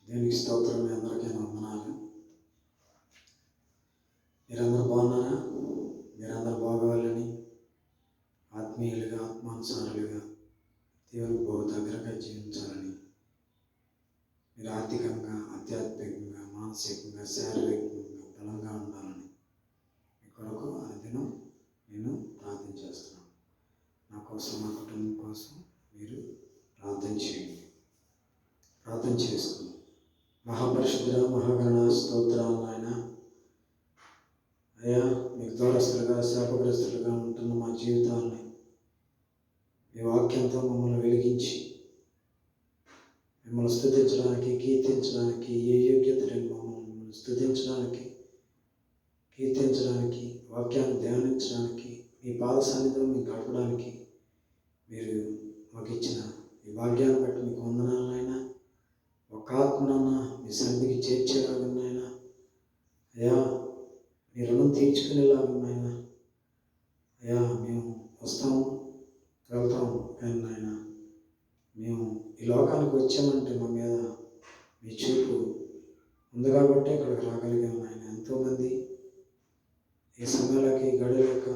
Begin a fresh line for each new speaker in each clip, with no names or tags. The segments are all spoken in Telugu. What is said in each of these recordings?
దేవునికి స్తోత్రం. మీ అందరికీ వందనాలు. మీరందరూ బాగున్నారా? మీరందరూ బాగోవాలని, ఆత్మీయులుగా ఆత్మానుసారులుగా దేవునికి బహు దగ్గరగా జీవించాలని, మీరు ఆర్థికంగా, ఆధ్యాత్మికంగా, మానసికంగా, శారీరకంగా బలంగా ఉండాలని మీ కొరకు అనుదినం నేను ప్రార్థన చేస్తున్నాను. నా కోసం, నా కుటుంబం కోసం మీరు ప్రార్థన చేయండి. ప్రార్థన చేసుకున్నాం. మహాపరిశుద్ధుడా, మహాగణ స్తోత్రాలు నాయన. అయ్యా, మీకు దూరస్తులుగా, శాపగ్రస్తులుగా ఉంటున్న మా జీవితాన్ని మీ వాక్యంతో మమ్మల్ని వెలిగించి మిమ్మల్ని స్తుతించడానికి, కీర్తించడానికి, ఏ యోగ్యత లేని మమ్మల్ని స్తుతించడానికి, కీర్తించడానికి, వాక్యాన్ని ధ్యానించడానికి, మీ పాద సన్నిధిలో మీకు గడపడానికి మీరు మాకు ఇచ్చిన ఈ భాగ్యాన్ని బట్టి మీకు వందనాలనైనా. ఒక ఆత్మనన్నా మీ సన్నిధికి చేర్చేలాగున్నాయినా. అయ్యా, మీ రుణం తీర్చుకునేలాగున్నాయినా. అయ్యా, మేము వస్తాము, వెళ్తాము, కానీ నాయన మేము ఈ లోకానికి వచ్చామంటే మా మీద మీ చూపు ఉంది కాబట్టి ఇక్కడికి రాగలిగాము నాయన. ఎంతోమంది ఈ సమయాలకి గడిలేక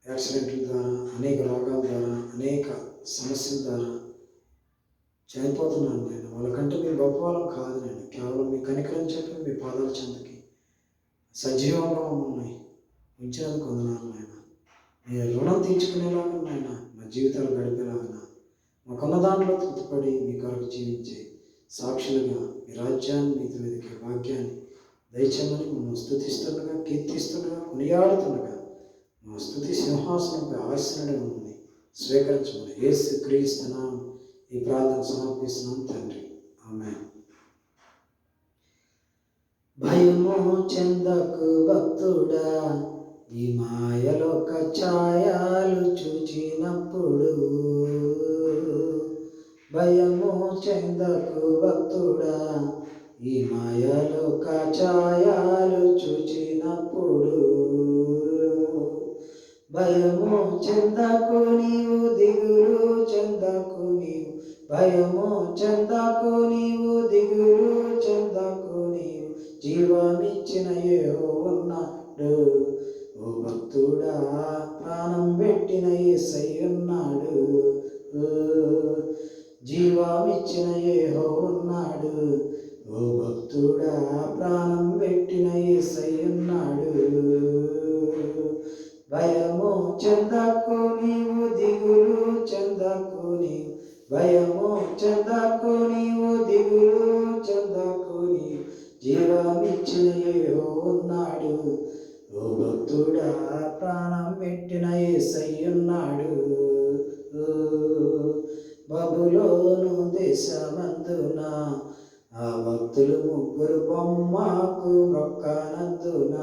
యాక్సిడెంట్ల ద్వారా, అనేక రోగాల ద్వారా, అనేక సమస్యల ద్వారా చనిపోతున్నాను నేను. వాళ్ళకంటే మీ గొప్ప వాళ్ళం కాదు నేను. కేవలం మీ కనికరం చెప్పి మీ పాదాల చెంతకి సజీవంగా మమ్మల్ని ఉంచినందుకు వందనాలు నాయన. మీ రుణం తీర్చుకునేలాగా నాయన మా జీవితాలు గడిపేలాగా మాకున్న దాంట్లో తృప్తిపడి మీ కొరకు జీవించే సాక్షులుగా మీ రాజ్యాన్ని, నీతి మీదకి భాగ్యాన్ని దయచేయమని మమ్మల్ని స్తుతిస్తుండగా, కీర్తిస్తుండగా, కొనియాడుతుండగా మా స్తుతి సింహాసనంపై ఆసీనుడై మమ్మల్ని స్వీకరించమని యేసు క్రీస్తు నామమున ఈ ప్రార్థన సమర్పిస్తున్నాం తండ్రి. ఆమేన్. భయము చెందకు భక్తుడా, ఈ మాయలోక ఛాయలు చూచినప్పుడు. భయము చెందకు భక్తుడా, ఈ మాయలోక ఛాయలు చూచినప్పుడు. భయము చెందకు నీవు, దిగులు చెందకు నీవు. భయము చెందకు నీవు, దిగులు చెందకు నీవు. జీవమిచ్చిన యెహోవా ఉన్నాడు. ఓ భక్తుడా, ప్రాణం పెట్టిన యేసయ్య ఉన్నాడు. జీవమిచ్చిన యెహోవా ఉన్నాడు. ఓ భక్తుడా, ప్రాణం పెట్టిన యేసయ్య ఉన్నాడు. భయము చెందకు నీవు, దిగులు చెందకు నీవు. భయము చెందకు నీవు, దిగులు చెందకు నీవు. జీవమిచ్చిన యెహోవా ఉన్నాడు. ఓ భక్తుడా, ప్రాణం పెట్టిన యేసయ్య ఉన్నాడు. బబులోను దేశమందున ఆ భక్తులు ముగ్గురు బొమ్మకు మొక్కనందున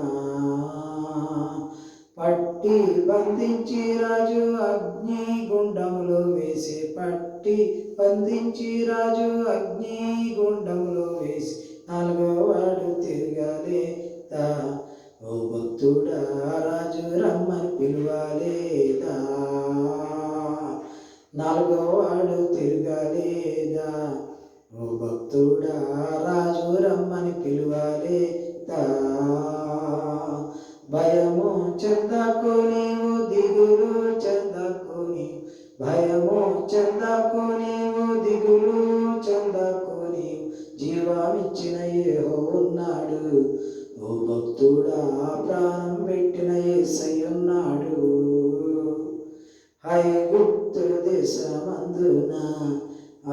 పట్టి బంధించి రాజు అగ్ని గుండములో వేసి. పట్టి బంధించి రాజు అగ్ని గుండములో వేసి. నాలుగో వాడు తిరగలేదా? ఓ భక్తుడా, రాజు రమ్మని పిలువలేదా? నాలుగో వాడు తిరగలేదా? ఓ భక్తుడా, రాజు రమ్మని పిలువలేదా? భయము చెందకు నీవు, దిగులు చెందకు నీవు. భయము చెందకు నీవు, దిగులు చెందకు నీవు. జీవమిచ్చిన యెహోవా ఉన్నాడు. ఓ భక్తుడా, ప్రాణం పెట్టిన యేసయ్య ఉన్నాడు. ఐగుప్తు దేశమందున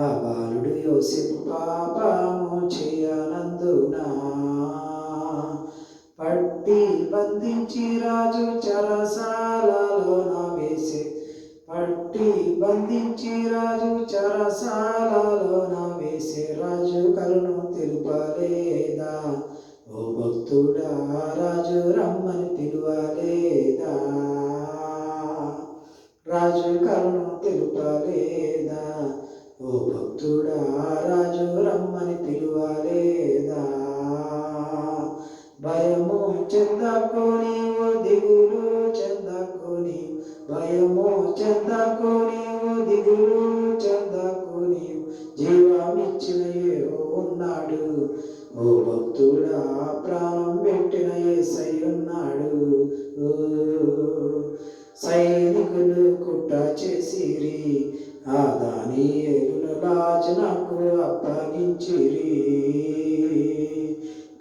ఆ బాలుడు యోసేపు పాపము చేయనందున పట్టి బంధించి రాజు చెరసాలలోన వేసే. పట్టి బంధించి రాజు చెరసాలలోన వేసే. రాజు కరుణ తెలుపలేదా? ఓ భక్తుడా, రాజు రమ్మని పిలువలేదా? రాజు కరుణ తెలుపలేదా? ఓ భక్తుడా, రాజు రమ్మని పిలువలేదా? భయము చెందకు నీవు, దిగులు చెందకు నీవు. భయము చెందకు నీవు, దిగులు చెందకు నీవు. జీవమిచ్చిన యెహోవా ఉన్నాడు. ఓ భక్తుడా ప్రాణం పెట్టిన యేసయ్యున్నాడు. సైనికులు కుట్ర చేసిరి, ఆ దానియేలును రాజునకు అప్పగించిరి.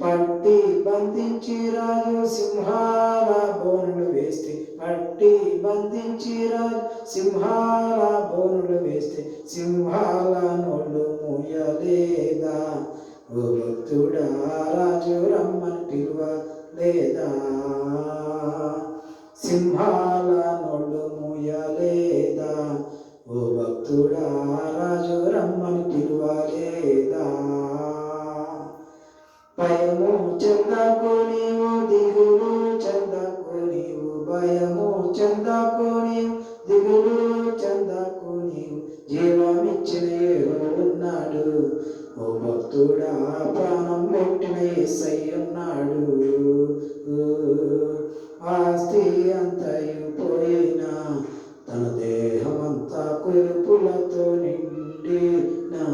పట్టి బంధించి రాజు సింహాల బోనులు వేస్తే, పట్టి బంధించి రాజు సింహాల బోనులు వేస్తే, సింహాల నోళ్ళు మూయలేదా? ఓ భక్తుడా రాజు రమ్మని పిలువలేదా? సింహాల నోళ్ళు మూయలేదా? ఓ భక్తుడా రాజు రమ్మని పిలువలేదా? భయము చెందకు నీవు, దిగులు చెందకు నీవు, భయము చెందకు నీవు, దిగులు చెందకు నీవు, జీవమిచ్చిన యెహోవా ఉన్నాడు. ఓ భక్తుడా ప్రాణం పెట్టిన యేసయ్యున్నాడు. ఆస్తి అంతయు పోయినా, తన దేహమంతా కురుపులతో నిండినా,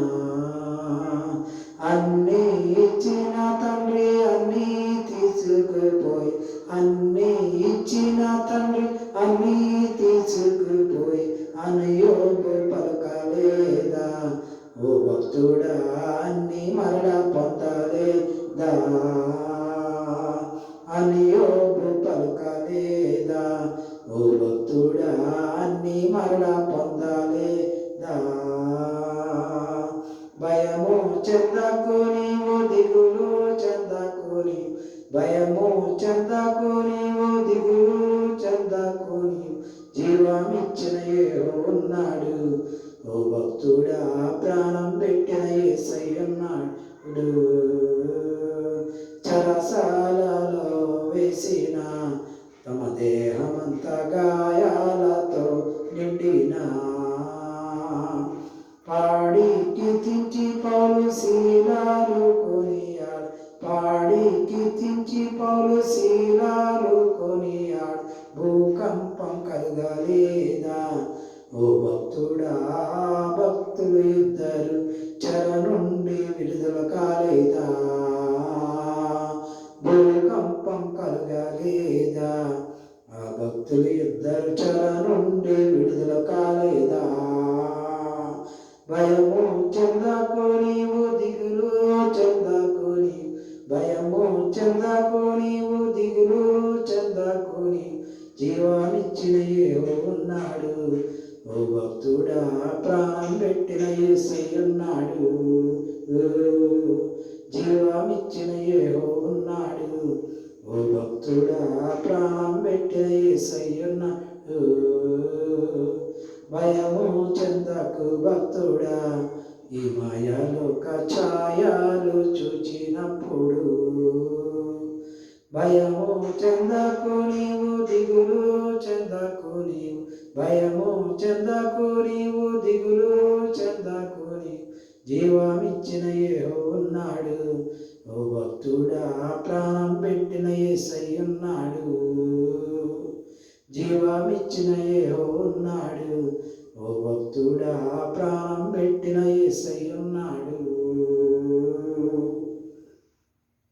అన్నీ ఇచ్చిన తండ్రి అన్నీ తీసుకుపోయి, అన్నీ ఇచ్చిన తండ్రి అన్నీ తీసుకుపోయి అని యోబు పలకలేదా? ఓ భక్తుడా అన్నీ మరలా పొందలేదా? అని యోబు పలకలేదా? ఓ భక్తుడా అన్నీ మరలా పొందలేదా? భయము చెందకు నీవు, దిగులు చెందకు నీవు, భయము చెందకు నీవు, దిగులు చెందకు నీవు, జీవమిచ్చిన యెహోవా ఉన్నాడు. ఓ భక్తుడా ప్రాణం పెట్టిన యేసయ్యున్నాడు. చెరసాలలో వేసిన, తమ దేహమంతా గాయాలతో నిండిన, పాడి కీర్తించి పౌలు శీలాలు కొనియాడు, పాడి కీర్తించి పౌలు శీలాలు కొనియాడు, భూకంపం కలగలేదా? ఓ భక్తుడా భక్తులు ఇద్దరు చెర నుండి విడుదల కాలేదా? భూకంపం కలగలేదా? ఆ భక్తులు ఇద్దరు చెర నుండి విడుదల కాలేదా? భయము చెందకు నీవు, దిగులు చెందకు నీవు, భయము చెందకు నీవు, దిగులు చెందకు నీవు, జీవాన్నిచ్చిన యెహోవా ఉన్నాడు. ఓ భక్తుడా ప్రాణం పెట్టిన యేసయ్యున్నాడు. జీవాన్నిచ్చిన యెహోవా ఉన్నాడు. ఓ భక్తుడా ప్రాణం పెట్టిన యేసయ్యున్నాడు. భయము చెందకు భక్తుడా, ఈ మాయలోక ఛాయలు చూచినప్పుడు, భయము చెందకు నీవు, దిగులు చెందకు నీవు, భయము చెందకు నీవు, దిగులు చెందకు నీవు, జీవమిచ్చిన యెహోవా ఉన్నాడు. ఓ భక్తుడా ప్రాణం పెట్టిన యేసయ్యున్నాడు. జీవమిచ్చిన యెహోవా ఉన్నాడు. ఓ భక్తుడా ప్రాణం పెట్టిన యేసయ్యున్నాడు.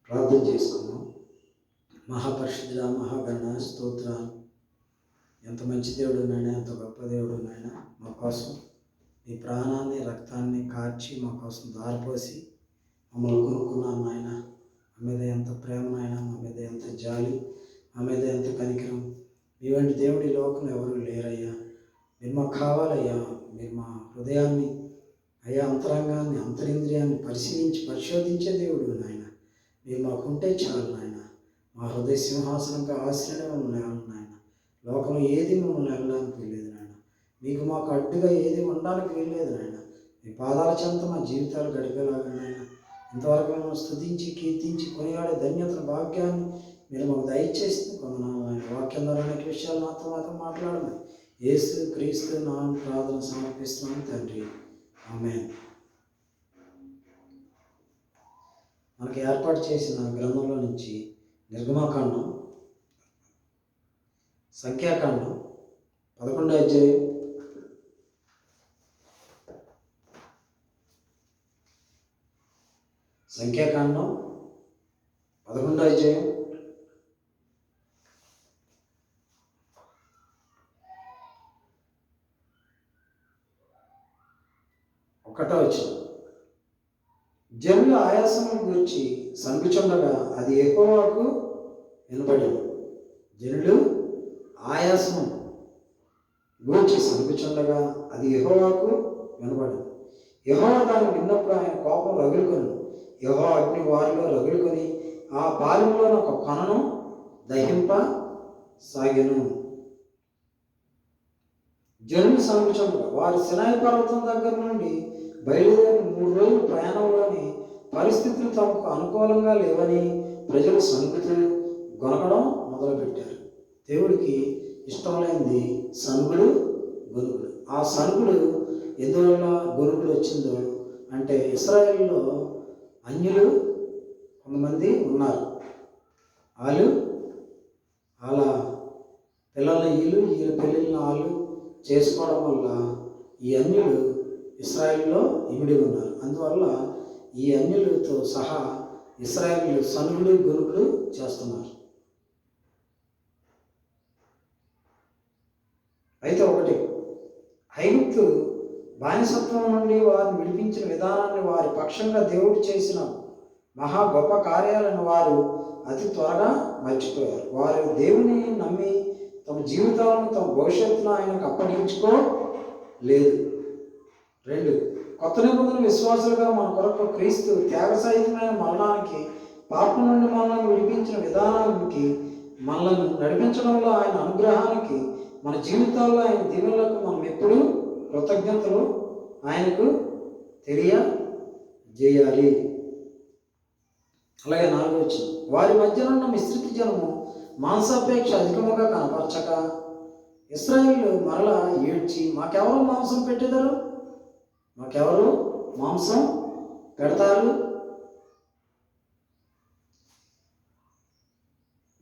ప్రార్థన చేసుకుందాం. మహాపరిశుద్ధుడా మహాగణ స్తోత్రాలు. ఎంత మంచి దేవుడు నాయన, ఎంత గొప్ప దేవుడు నాయన. మా కోసం నీ ప్రాణాన్ని రక్తాన్ని కార్చి మా కోసం దారిపోసి మమ్మల్ని కొనుక్కున్నాను నాయన. మా మీద ఎంత ప్రేమ నాయన, మా మీద ఎంత జాలి, మా మీద ఎంత కనికరం. మీ వంటి దేవుడి లోకంలో ఎవరు లేరయ్యా. మీరు మాకు కావాలయ్యా. మీరు మా హృదయాన్ని అయ్యా, అంతరంగాన్ని అంతరింద్రియాన్ని పరిశోధించే దేవుడు నాయన. మీరు మాకుంటే చాలు నాయన. మా హృదయ సింహాసనంగా ఆశ్రయం మమ్మల్ని నాయన. లోకంలో ఏది మమ్మల్ని వెళ్ళడానికి వీల్లేదు నాయన. మీకు మాకు అడ్డుగా ఏది ఉండడానికి వీల్లేదు నాయన. మీ పాదాల చెంత మా జీవితాలు గడిపేలాగా నాయన. ఇంతవరకు మేము స్తుతించి కీర్తించి కొనియాడే ధన్యతను భాగ్యాన్ని మీరు మాకు దయచేస్తుంది కొందనాలు నాయన. వాక్యం ద్వారా అనేక విషయాలు నాతో మాట్లాడమని యేసు క్రీస్తు నామమున ప్రార్థన సమర్పిస్తున్నాను తండ్రి. ఆమేన్. మనకి ఏర్పాటు చేసిన గ్రంథంలో నుంచి నిర్గమకాండం, సంఖ్యాకాండం 11వ అధ్యాయం, సంఖ్యాకాండం 11వ అధ్యాయం 1వ వచనం. జనుల ఆయాసమును గూర్చి సనుగుచుండగా అది యెహోవాకు వినబడింది. జనులు ఆయాసము గూర్చి సనుగుచుండగా అది యెహోవాకు వినబడింది. యెహోవా దాన్ని విన్నప్పుడు ఆయన కోపం రగులుకొని, యెహోవా అగ్ని వారిలో రగులుకొని ఆ పాలెంలో ఒక కొనను దహింప సాగెను. జనులు సనుగుచుండగా వారి సినాయి పర్వతం దగ్గర నుండి బయలుదేరిన 3 రోజుల ప్రయాణంలోని పరిస్థితులు తమకు అనుకూలంగా లేవని ప్రజలు సనుగుతూ గొనగడం మొదలుపెట్టారు. దేవుడికి ఇష్టం లేనిది సనుగుడు, గొనుగుడు. ఆ సనుగుడు ఎందువల్ల గొనుగుడు వచ్చిందో అంటే ఇశ్రాయేలులో అన్యులు కొంతమంది ఉన్నారు. వాళ్ళు వాళ్ళ పిల్లల్ని వీళ్ళ పెళ్ళిళ్ళని వాళ్ళు చేసుకోవడం వల్ల ఈ అన్యులు ఇశ్రాయేలులో ఇమిడి ఉన్నారు. అందువల్ల ఈ అన్యులతో సహా ఇశ్రాయేలు సనుగుడు, గొనుగుడు చేస్తున్నారు. అయితే ఒకటి, ఐగుప్తు బానిసత్వం నుండి వారిని విడిపించిన విధానాన్ని, వారి పక్షంగా దేవుడు చేసిన మహా గొప్ప కార్యాలను వారు అతి త్వరగా మర్చిపోయారు. వారు దేవుని నమ్మి తమ జీవితాలను, తమ భవిష్యత్తును ఆయనకు అప్పగించుకోలేదు. 2, కొత్త నిబంధన విశ్వాసులుగా మన కొరకు క్రీస్తు త్యాగసహితమైన మరణానికి, పాపం నుండి మనల్ని విడిపించిన విధానానికి, మనల్ని నడిపించడంలో ఆయన అనుగ్రహానికి, మన జీవితాల్లో ఆయన దీవెనలకు మనం ఎప్పుడూ కృతజ్ఞతలు ఆయనకు తెలియజేయాలి. అలాగే 4వ వచనం. వారి మధ్యన ఉన్న మిశ్రిత జనము మాంసాపేక్ష అధికముగా కనపరచక ఇశ్రాయేలు మరలా ఏడ్చి, మాకెవరు మాంసం పెట్టేదారు, మాకెవరు మాంసం పెడతారు.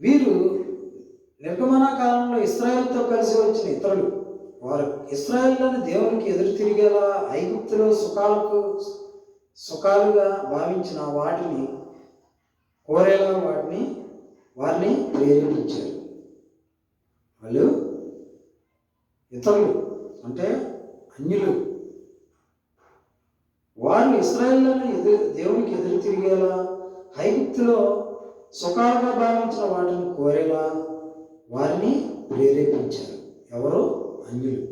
వీరు నిర్గమన కాలంలో ఇశ్రాయేలుతో కలిసి వచ్చిన ఇతరులు. వారు ఇశ్రాయేలుని దేవునికి ఎదురు తిరిగేలా ఐగుప్తులో సుఖాలుగా భావించిన వాటిని కోరేలా వారిని ప్రేరేపించారు. వాళ్ళు ఇతరులు అంటే అన్యులు. వారిని ఇశ్రాయేలుని దేవునికి ఎదురు తిరిగేలా, ఐగుప్తులో సుఖాలుగా భావించిన వాటిని కోరేలా వారిని ప్రేరేపించారు. ఎవరు? అన్యులు.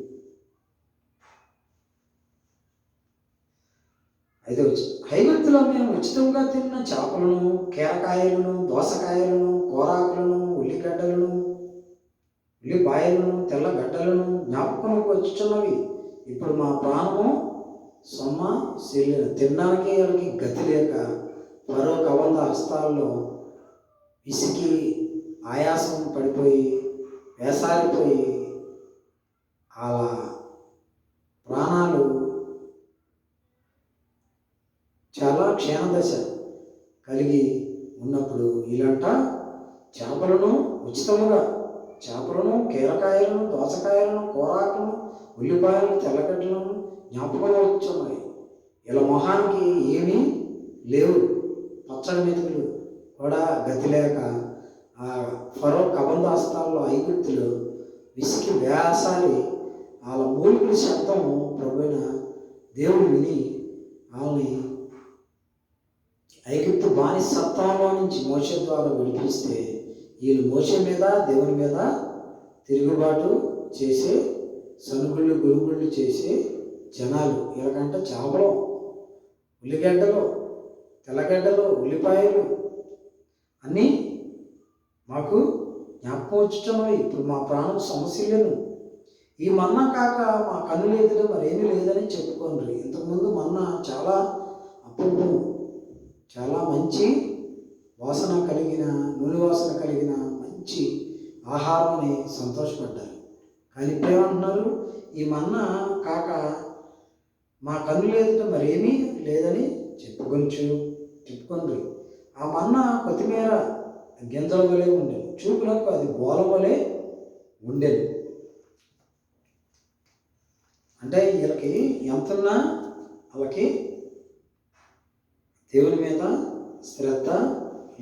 5వ వచనం. ఐగుప్తులో మేము ఉచితంగా తిన్న చేపలను, కీరకాయలను, దోసకాయలను, కూరాకులను, ఉల్లిపాయలను, తెల్లగడ్డలను జ్ఞాపకంకు వచ్చుచున్నవి. ఇప్పుడు మా ప్రాణము సొమ్మ శల్యన. తినడానికి వాళ్ళకి గతి లేక మరో కబంధ హస్తాల్లో విసికి ఆయాసం పడిపోయి వేసారిపోయి అలా ప్రాణాలు చాలా క్షీణదశ కలిగి ఉన్నప్పుడు వీళ్ళంట చేపలను ఉచితముగా, చేపలను, కీరకాయలను, దోసకాయలను, కూరాకులను, ఉల్లిపాయలను, తెల్లగడ్డలను జ్ఞాపకం వచ్చున్నాయి. ఇలా మొహానికి ఏమీ లేవు. పచ్చడి మెతుకులు కూడా గతి లేక ఆ ఫరో కబంధాస్తాల్లో ఐగుప్తులు విసికి వేసారి వాళ్ళ మూలికల శబ్దం ప్రభువైన దేవుడు విని వాళ్ళని ఐగుప్తు బానిసత్వంలో నుంచి మోషే ద్వారా విడిపిస్తే వీళ్ళు మోషే మీద, దేవుని మీద తిరుగుబాటు చేసే, సనుగుళ్ళు, గురుగుళ్ళు చేసే జనాలు. వీళ్ళకంటే చేపలు, ఉల్లిగడ్డలు, తెల్లగడ్డలు, ఉల్లిపాయలు అన్నీ మాకు జ్ఞాపకం వచ్చుచున్నవి. ఇప్పుడు మా ప్రాణం సమస్యలను ఈ మన్నా కాక మా కన్ను లేదు మరేమీ లేదని చెప్పుకోండి. ఇంతకుముందు మన్నా చాలా అప్పుడు చాలా మంచి వాసన కలిగిన, నూనె వాసన కలిగిన మంచి ఆహారం అని సంతోషపడ్డారు. కానీ ఇప్పుడేమంటున్నారు? ఈ మన్నా కాక మా కన్ను లేదు మరేమీ లేదని చెప్పుకుంది. ఆ మన్నా కొత్తిమీర గింజల వలె ఉండేది, చూపులకు అది బోల వలె ఉండేది. అంటే వీళ్ళకి ఎంతున్నా వాళ్ళకి దేవుని మీద శ్రద్ధ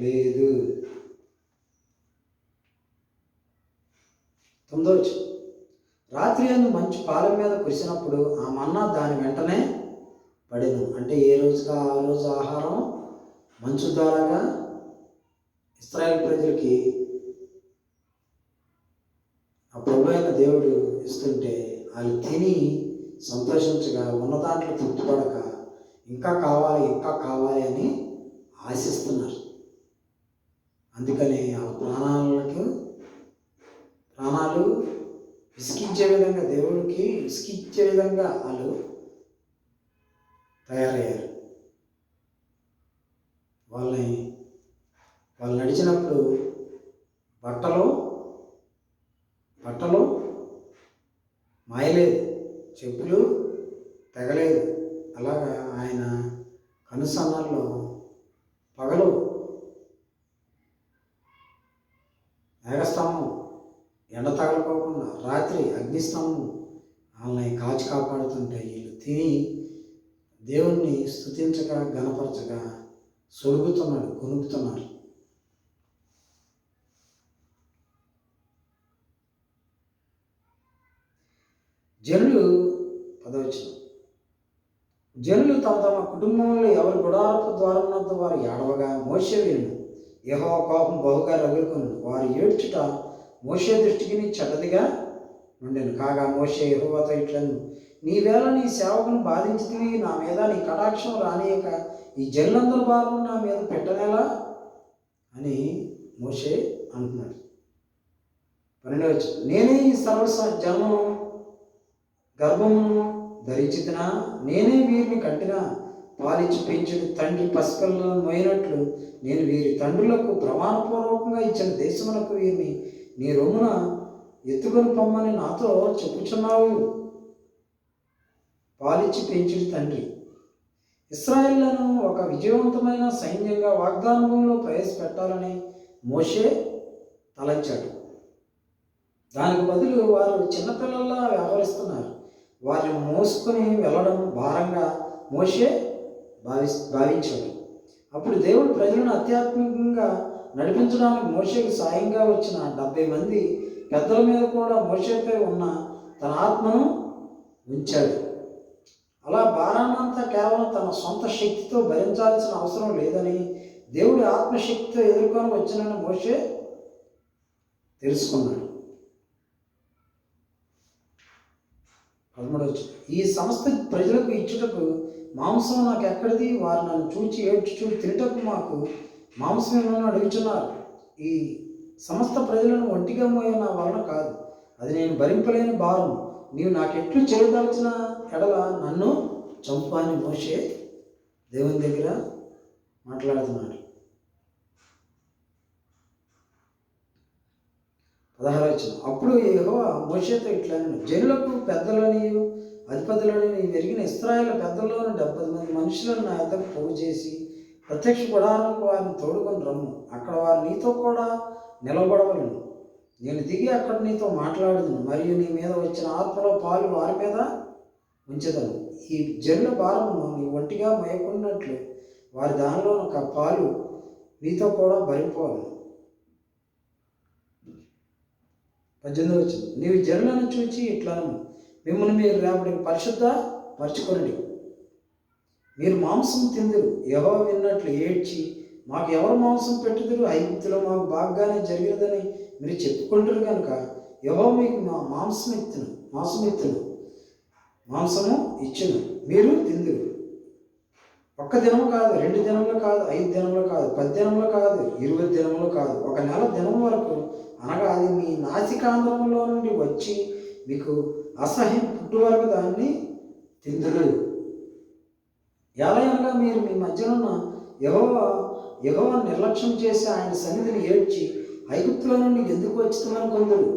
లేదు. 9వ రాత్రి అందు మంచు పాలెం మీద కురిసినప్పుడు ఆ మన్నా దాని వెంటనే పడెను. అంటే ఏ రోజుగా ఆ రోజు ఆహారం మంచు ద్వారాగా ఇశ్రాయేలు ప్రజలకి ఆ ప్రభు అయిన దేవుడు ఇస్తుంటే వాళ్ళు తిని సంతోషించగా ఉన్న దాంట్లో తృప్తిపడక ఇంకా కావాలి ఇంకా కావాలి అని ఆశిస్తున్నారు. అందుకని ఆ ప్రాణాలు విసిగించే విధంగా, దేవుడికి విసిగించే విధంగా వాళ్ళు తయారయ్యారు. వాళ్ళు నడిచినప్పుడు బట్టలు మాయలేదు, చెప్పులు తెగలేదు. అలాగా ఆయన కనుసన్నల్లో పగలు మేఘస్తంభం ఎండ తగలకోకుండా, రాత్రి అగ్నిస్తంభం వాళ్ళని కాచి కాపాడుతుంటే వీళ్ళు తిని దేవుణ్ణి స్తుతించక గణపరచక కొనుక్కుతున్నారు. జనులు తమ తమ కుటుంబంలో ఎవరి గుడారపు ద్వారం వద్ద వారు ఏడవగా మోషే విను. యెహోవా కోపం బహుగా రగులుకొను. వారు ఏడ్చుట మోషే దృష్టికి చెడ్డదిగా ఉండెను. కాగా మోషే యెహోవాతో ఇట్లను, నీవేళ నీ సేవకును బాధించితివి, నా మీద నీ కటాక్షం రానియక ఈ జనులందరూ భారం నా మీద పెట్టనేలా అని మోషే అంటున్నాడు. 12వ నేనే ఈ సర్వ జన్మను గర్భమును ధరించితినా, నేనే వీరిని కట్టినా, పాలిచ్చి పెంచుడు తండ్రి పసిపిల్లలను మోయినట్లు నేను వీరి తండ్రులకు ప్రమాణపూర్వకంగా ఇచ్చిన దేశమునకు వీరిని నీ రొమ్మున ఎత్తుకొని పొమ్మని నాతో చెప్పుచున్నావు. పాలిచ్చి పెంచుడు తండ్రి. ఇశ్రాయేలును ఒక విజయవంతమైన సైన్యంగా వాగ్దాన భూమిలో ప్రవేశపెట్టాలని మోషే తలంచాడు. దానికి బదులు వారు చిన్నపిల్లల్లా వ్యవహరిస్తున్నారు. వారిని మోసుకొని వెళ్ళడం భారంగా మోషే భావించాడు. అప్పుడు దేవుడు ప్రజలను ఆధ్యాత్మికంగా నడిపించడానికి మోషేకి సాయంగా వచ్చిన 70 మంది పెద్దల మీద కూడా మోషేపై ఉన్న తన ఆత్మను ఉంచాడు. అలా భారాన్నంతా కేవలం తన సొంత శక్తితో భరించాల్సిన అవసరం లేదని దేవుడి ఆత్మశక్తితో ఎదుర్కొని వచ్చినని మోషే తెలుసుకున్నాడు. 13వ ఈ సమస్త ప్రజలకు ఇచ్చుటకు మాంసం నాకు ఎక్కడిది? వారు నన్ను చూచి ఏడ్చుచు తినటకు మాకు మాంసం ఏమని అడుగుచున్నారు. ఈ సమస్త ప్రజలను ఒంటిగా మోయ నా వలన కాదు, అది నేను భరింపలేని భారం. నీవు నాకెట్లు చేయదలిచిన ఎడల నన్ను చంపు అని మోషే దేవుని దగ్గర మాట్లాడుతున్నాడు. 16వ అప్పుడు యెహోవా మోషేతో ఇట్లనెను, జనులకు పెద్దలనియు అధిపతులని ఎరిగిన ఇశ్రాయేలు పెద్దల్లోని 70 మంది మనుషులను నా యొద్దకు పోగు చేసి ప్రత్యక్ష గుడారానికి వారిని తోడుకొని రమ్ము. అక్కడ వారు నీతో కూడా నిలబడవలను. నేను దిగి అక్కడ నీతో మాట్లాడదును, మరియు నీ మీద వచ్చిన ఆత్మలో పాలు వారి మీద ఉంచదను. ఈ జనుల భారమును నీ ఒంటిగా మోయకున్నట్లు వారి దానిలో ఒక పాలు నీతో కూడా భరింపవలను. 18వ నీవు జనులను చూచి ఇట్లను, మిమ్మల్ని మీరు రేపటికి పరిశుద్ధ పరచుకొనుడి. మీరు మాంసం తిందురు. యెహోవా విన్నట్లు ఏడ్చి, మాకు ఎవరు మాంసం పెట్టుదురు? ఐగుప్తులో మాకు బాగానే జరిగినదని మీరు చెప్పుకుంటారు కనుక యెహోవా మీకు మాంసము ఇచ్చును, మీరు తిందురు. 1 దినము కాదు, 2 దినములు కాదు, 5 దినములు కాదు, 10 దినములు కాదు, 20 దినములు కాదు, 1 నెల దినం వరకు, అనగా అది మీ నాసికాంధ్రంలో నుండి వచ్చి మీకు అసహ్యం పుట్టు వరకు దాన్ని తిందురు. ఎలాగనగా మీరు మీ మధ్యన యెహోవా నిర్లక్ష్యం చేసి ఆయన సన్నిధిని ఏడ్చి ఐగుప్తుల నుండి ఎందుకు వచ్చిందని కొందరు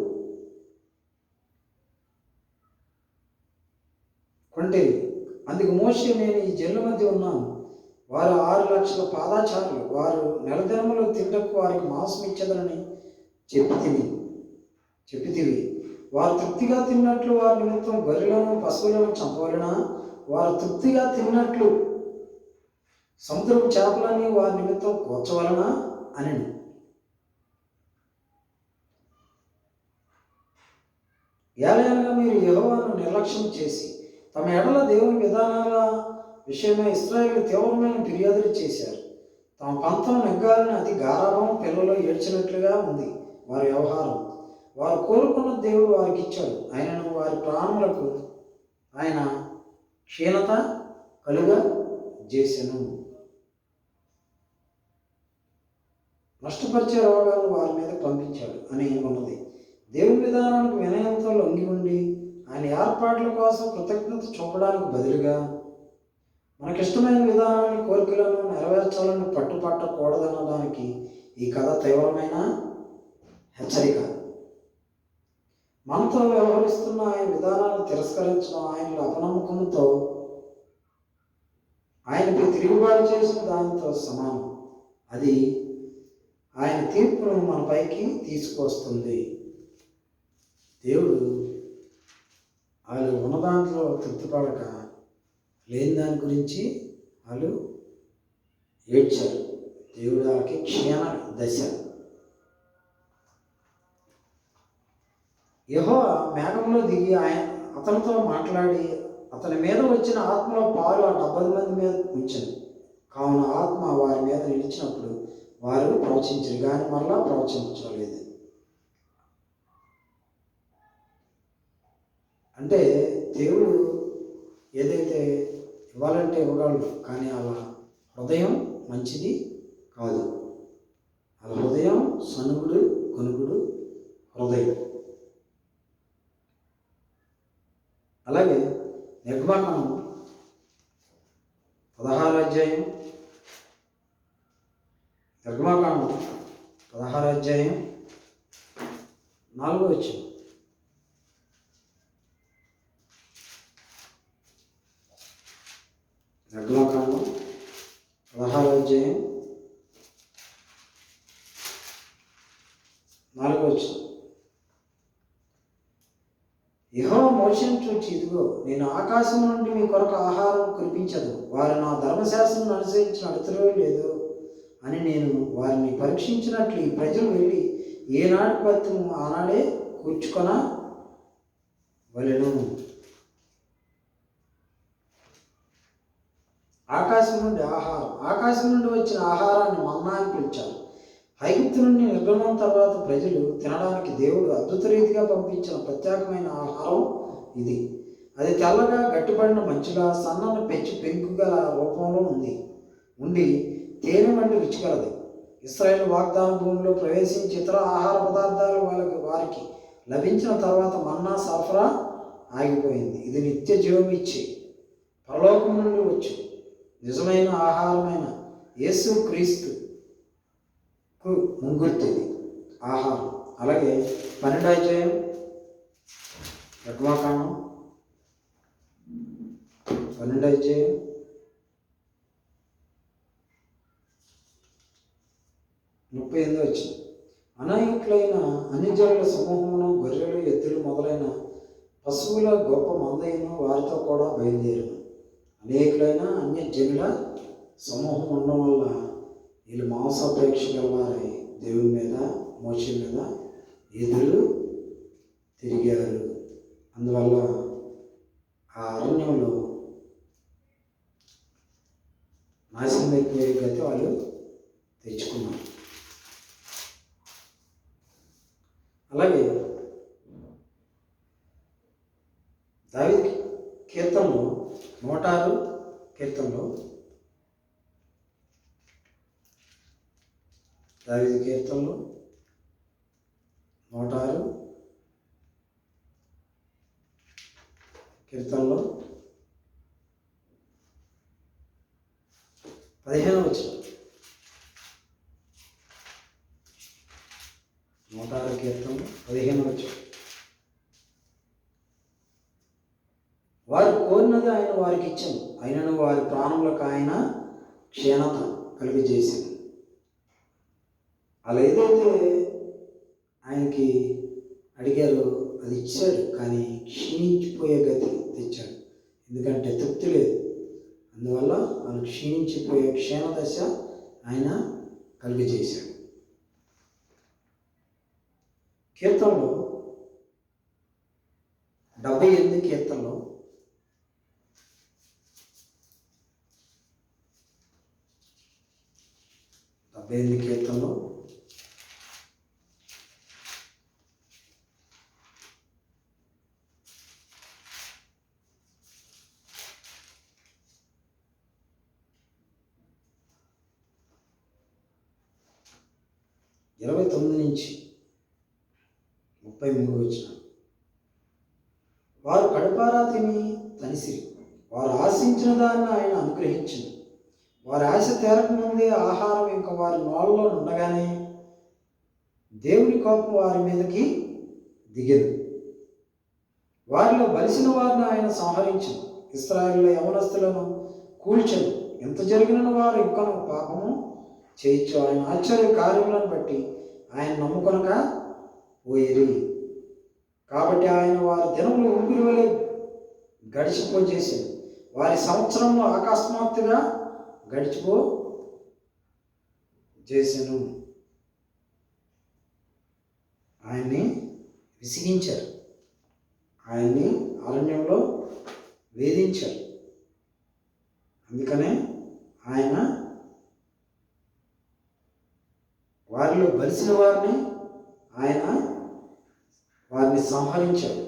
కొంటేవి. అందుకు మోషే, నేను ఈ జనుల మధ్య ఉన్నాను, వారు 6 లక్షల పాదాచారులు, వారు నెల దినములు తింటకు వారికి మాంసం ఇచ్చదనని చెప్పితివి. వారు తృప్తిగా తిన్నట్లు వారి నిమిత్తం గొర్రెలను పశువులను చంపవలెనా? వారు తృప్తిగా తిన్నట్లు సముద్రపు చేపలని వారి నిమిత్తం కూర్చవలనా అనెను. ఏలయనగా మీరు యెహోవాను నిర్లక్ష్యం చేసి తమ ఎడల దేవుని విధానాల విషయమై ఇశ్రాయేలు తీవ్రమైన ఫిర్యాదులు చేశారు. తమ పంతం నెగ్గాలని అతి గారాభం, పిల్లలు ఏడ్చినట్లుగా ఉంది వారి వ్యవహారం. వారు కోరుకున్న దేవుడు వారికి ఇచ్చాడు. ఆయనను వారి ప్రాణములకు ఆయన క్షీణత కలుగ చేసెను. నష్టపరిచే రోగాలను వారి మీద పంపించాడు అని ఉన్నది. దేవుని విధానానికి వినయంతో లొంగి ఉండి ఆయన ఏర్పాట్ల కోసం కృతజ్ఞత చూపడానికి బదులుగా మనకిష్టమైన విధానాన్ని, కోరికలను నెరవేర్చాలని పట్టుపట్టకూడదనడానికి ఈ కథ తీవ్రమైన హెచ్చరిక. మనతో వ్యవహరిస్తున్న ఆయన విధానాలను తిరస్కరించడం, ఆయనలో అపనమ్మకంతో ఆయనపై తిరుగుబాటు చేసిన దానితో సమానం. అది ఆయన తీర్పును మన పైకి తీసుకొస్తుంది. దేవుడు వాళ్ళు ఉన్న దాంట్లో తృప్తిపడక లేని దాని గురించి వాళ్ళు ఏడ్చారు. దేవుడు వాళ్ళకి క్షీణ దశ. యెహోవా మేఘంలో దిగి అతనితో మాట్లాడి అతని మీద వచ్చిన ఆత్మలో పాలు ఆ 70 మంది మీద ఉంచాను. కావున ఆత్మ వారి మీద నిలిచినప్పుడు వారు ప్రవచించరు, కానీ మరలా ప్రవచించలేదు. అంటే దేవుడు ఏదైతే ఇవ్వాలంటే ఇవ్వగలడు, కానీ అలా హృదయం మంచిది కాదు. అలా హృదయం సనుగుడు కొనుగుడు హృదయం. అలాగే నిర్గమకాండం 16వ అధ్యాయం, నిర్గమకాండం 16వ అధ్యాయం 4వ వచనం. నిర్గమకాండం 16వ అధ్యాయం 4వ వచనం. యెహోవా మోషేను చూచి, ఇదిగో నేను ఆకాశం నుండి మీ కొరకు ఆహారం కురిపించదు, వారు నా ధర్మశాస్త్రం అనుసరించి నడుతురో లేదు అని నేను వారిని పరీక్షించినట్లు ఈ ప్రజలు వెళ్ళి ఏనాడు పత్రము ఆనాడే కూర్చుకొన వలెను. ఆకాశం నుండి వచ్చిన ఆహారాన్ని మన్నా అని పిలిచారు. ఐగుప్తు నుండి నిర్గమనం తర్వాత ప్రజలు తినడానికి దేవుడు అద్భుత రీతిగా పంపించిన ప్రత్యేకమైన ఆహారం ఇది. అది తెల్లగా గట్టిపడిన మంచుగా సన్నని పెంకు గల రూపంలో ఉండి తేనె వంటి రుచి కలది. ఇశ్రాయేలు వాగ్దాన భూమిలో ప్రవేశించి ఇతర ఆహార పదార్థాలు వారికి లభించిన తర్వాత మన్నా సరఫరా ఆగిపోయింది. ఇది నిత్య జీవం ఇచ్చి పరలోకం నుండి వచ్చు నిజమైన ఆహారమైన యేసు క్రీస్తుకు ముంగుర్తిది ఆహారం. అలాగే 12వ అధ్యాయం నిర్గమకాండం 12వ అధ్యాయం 38వ వచనం. అనేకులైన అన్యజనుల సమూహమును, గొర్రెలు, ఎద్దులు మొదలైన పశువుల గొప్ప మందైన వారితో కూడా బయలుదేరును. అనేకులైన అన్యజనుల సమూహం ఉండడం వల్ల వీళ్ళు మాంసాపేక్ష గలవారై దేవుని మీద, మోషే మీద ఎదురు తిరిగారు. అందువల్ల ఆ అరణ్యంలో నాశనం అయిపోయే గతి వాళ్ళు తెచ్చుకున్నారు. అలాగే దావీదు కీర్తనలో 106 కీర్తనలో దావీదు కీర్తనలో 106 కీర్తనలో 15వ వచనం. 106 కీర్తనలో 15వ వచనం. వారు కోరినది ఆయన వారికి ఇచ్చాను, ఆయనను వారి ప్రాణములకు ఆయన క్షీణత కలిగజేశాను. అలా ఏదైతే ఆయనకి అడిగారో అది ఇచ్చాడు, కానీ క్షీణించిపోయే గతి తెచ్చాడు. ఎందుకంటే తృప్తి లేదు. అందువల్ల వాళ్ళు క్షీణించిపోయే క్షీణదశ ఆయన కలిగజేశాడు. కీర్తనలో 78 కీర్తనలో 78 కీర్తనలో 29 నుంచి 33 వచ్చిన వారు కడుపారా తిని తనిసిరి, వారు ఆశించిన దాన్ని ఆయన అనుగ్రహించింది. వారి ఆశ తీరకముందే ఆహారం ఇంకా వారి నోళ్ళలో ఉండగానే దేవుని కోపం వారి మీదకి దిగదు. వారిలో బలిసిన వారిని ఆయన సంహరించను, ఇశ్రాయేలు యవనస్తులను కూల్చను. ఎంత జరిగిన వారు ఇంకను పాపము చేయొచ్చు. ఆయన ఆశ్చర్య కార్యములను బట్టి ఆయన నమ్ముకొనక పోయిరి. కాబట్టి ఆయన వారి దినములు ఊపిరి వలె గడిచిపోచేసాడు. వారి సంవత్సరంలో అకస్మాత్తుగా చేశాను. ఆయన్ని విసిగించారు, ఆయన్ని అరణ్యంలో వేధించారు. అందుకనే ఆయన వారిలో బలిసిన వారిని ఆయన వారిని సంహరించాడు,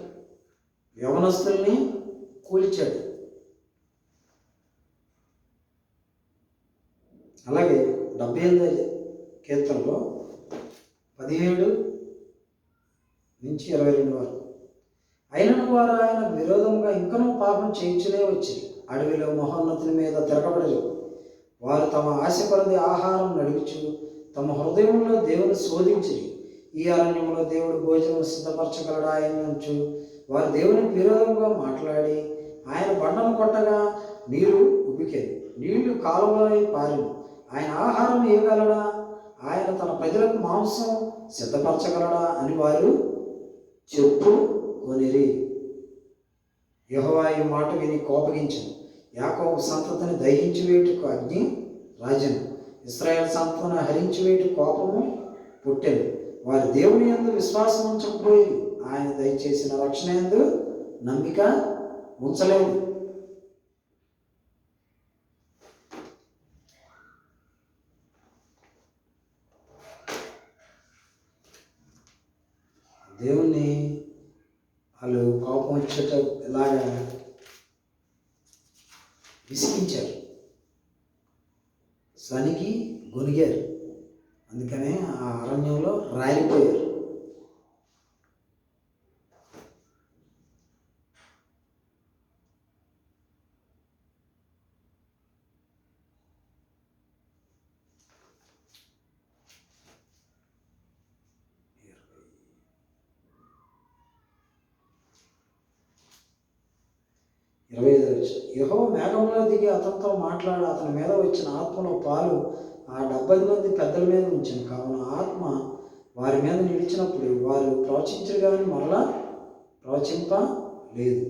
యవనస్తుల్ని కూల్చాడు. అలాగే 78 కీర్తనలో 17 నుంచి 22 వరకు, అయినను వారు ఆయన విరోధంగా ఇంకనూ పాపం చేయించునే వచ్చి అడవిలో మహోన్నతుని మీద తిరగబడరు. వారు తమ ఆశ కొలది ఆహారం నడుగుచు తమ హృదయంలో దేవుని శోధించి, ఈ అరణ్యంలో దేవుడు భోజనం సిద్ధపరచగలడా అని వారు దేవునికి విరోధంగా మాట్లాడి ఆయన బండను కొట్టగా నీరు ఉబికేది, నీళ్లు కాలువలై పారిను. ఆయన ఆహారం ఇవ్వగలడా, ఆయన తన ప్రజలకు మాంసం సిద్ధపరచగలడా అని వారు చెప్పుకొనిరి. యెహోవా ఈ మాట విని కోపగించను, యాకోబు సంతతిని దహించి వేటుకు అగ్ని రాజను, ఇశ్రాయేలు సంతతిని హరించి వేటు కోపము పుట్టెను. వారి దేవుని యందు విశ్వాసం ఉంచకపోయి ఆయన దయచేసిన రక్షణ యందు నమ్మిక ఉంచలేదు. దేవుణ్ణి వాళ్ళు కోపం వచ్చేట ఇలాగా విసిగించారు, సనికి గొనిగారు. అందుకనే ఆ అరణ్యంలో రాలిపోయారు. యెహోవా మేఘంలో దిగి అతనితో మాట్లాడి అతని మీద వచ్చిన ఆత్మలో పాలు ఆ 70 మంది పెద్దల మీద ఉంచింది. కావున ఆత్మ వారి మీద నిలిచినప్పుడు వారు ప్రవచించరు కానీ మరలా ప్రవచింపలేదు.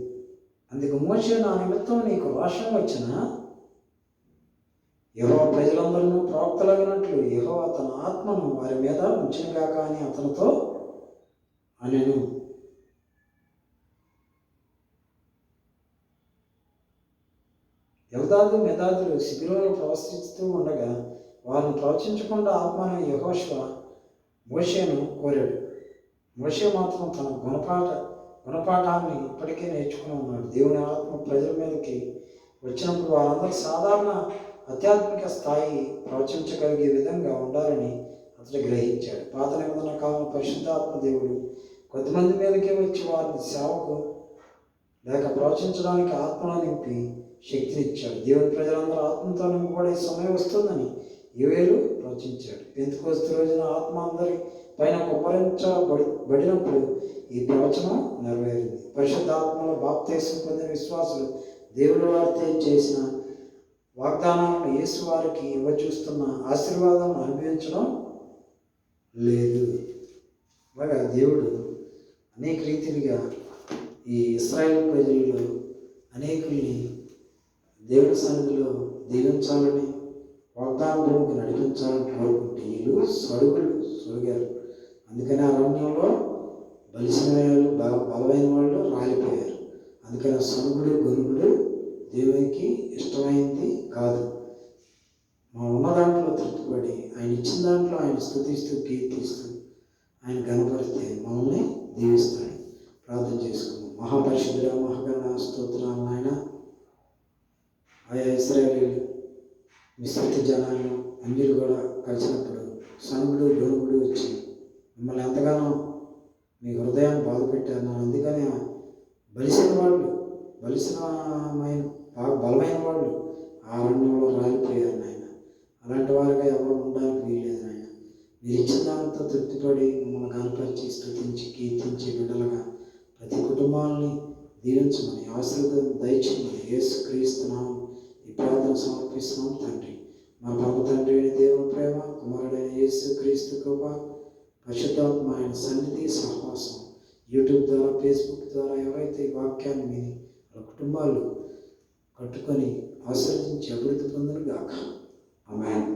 అందుకు మోషే, నా నిమిత్తం నీకు రోషం వచ్చిన యెహోవా ప్రజలందరూ ప్రవక్తలగినట్లు యెహోవా తన ఆత్మను వారి మీద ఉంచినగాక అని అతనితో అనెను. ఎల్దాదు మెదాదులు శిబిరంలో ప్రవశిస్తూ ఉండగా వారిని ప్రవచించకుండా ఆత్మను యెహోషువ మోషేను కోరాడు. మోషే మాత్రం తన గుణపాఠాన్ని ఇప్పటికే నేర్చుకుని ఉన్నాడు. దేవుని ఆత్మ ప్రజల మీదకి వచ్చినప్పుడు వారందరూ సాధారణ ఆధ్యాత్మిక స్థాయి ప్రవచించగలిగే విధంగా ఉండాలని అతడు గ్రహించాడు. పాత నిబంధన కాలం పరిశుద్ధాత్మ దేవుడు కొద్దిమంది మీదకే వచ్చి వారిని సేవకు లేక ప్రవచించడానికి ఆత్మలో నింపి శక్తినిచ్చాడు. దేవుని ప్రజలందరూ ఆత్మతో నింపబడే సమయం వస్తుందని యోవేలు ప్రవచించాడు. పెంతెకొస్తు రోజున ఆత్మ అందరి పైన కుమ్మరించబడినప్పుడు ఈ ప్రవచనం నెరవేరింది. పరిశుద్ధాత్మలో బాప్తీసం పొందిన విశ్వాసులు దేవుని వారితో చేసిన వాగ్దానాలను యేసు వారికి ఇవ్వచూస్తున్న ఆశీర్వాదం అనుభవించడం లేదు. అలాగా దేవుడు అనేక రీతిలుగా ఈ ఇశ్రాయేలు ప్రజల్లో అనేకుల్ని దేవుని సన్నిధిలో దీవించాలని, వాగ్దాన భూమికి నడిపించాలని కోరుకుంటే వీళ్ళు సొడిగారు. అందుకని అరణ్యంలో బలిసిన వాళ్ళు బలమైన వాళ్ళు రాలిపోయారు. అందుకని సనుగుడు గొనుగుడు దేవునికి ఇష్టమైంది కాదు. మనం ఉన్న దాంట్లో తృప్తిపడి ఆయన ఇచ్చిన దాంట్లో ఆయన స్తుతిస్తూ కీర్తిస్తూ ఆయన గణపరిస్తే మనల్ని దీవిస్తాడు. ప్రార్థన చేసుకుందాం. మహాపరిశుద్ధుడా మహాగణ స్తోత్రాలు నాయన. ఆయా ఇశ్రాయేలీయులు మిశ్రిత జనాలు అన్యులు కూడా కలిసినప్పుడు సనుగుడు గొనుగుడు వచ్చి మిమ్మల్ని ఎంతగానో మీ హృదయాన్ని బాధపెట్టారు. అందుకని బాగా బలమైన వాళ్ళు ఆ అరణ్యంలో రాలిపోయారు నాయన. అలాంటి వారిగా ఎవరు ఉండడానికి వీల్లేదు నాయన. మీరు ఇచ్చిన దానితో తృప్తిపడి మిమ్మల్ని కనపరిచి స్తుతించి కీర్తించి బిడ్డలుగా ప్రతి కుటుంబాలని దీవించమని ఆశీర్వాదం దయచేయమని యేసుక్రీస్తు నామమున ఈ ప్రార్థన సమర్పిస్తున్నాం తండ్రి. మా పరమ తండ్రి అయిన దేవుని ప్రేమ, కుమారుడైన యేసుక్రీస్తు కృప, పరిశుద్ధాత్మ ఆయన సన్నిధి సహవాసం యూట్యూబ్ ద్వారా ఫేస్బుక్ ద్వారా ఎవరైతే ఈ వాక్యాన్ని విని వాళ్ళ కుటుంబాలు కట్టుకొని ఆశీర్వదించి అభివృద్ధి పొందును గాక. ఆమేన్.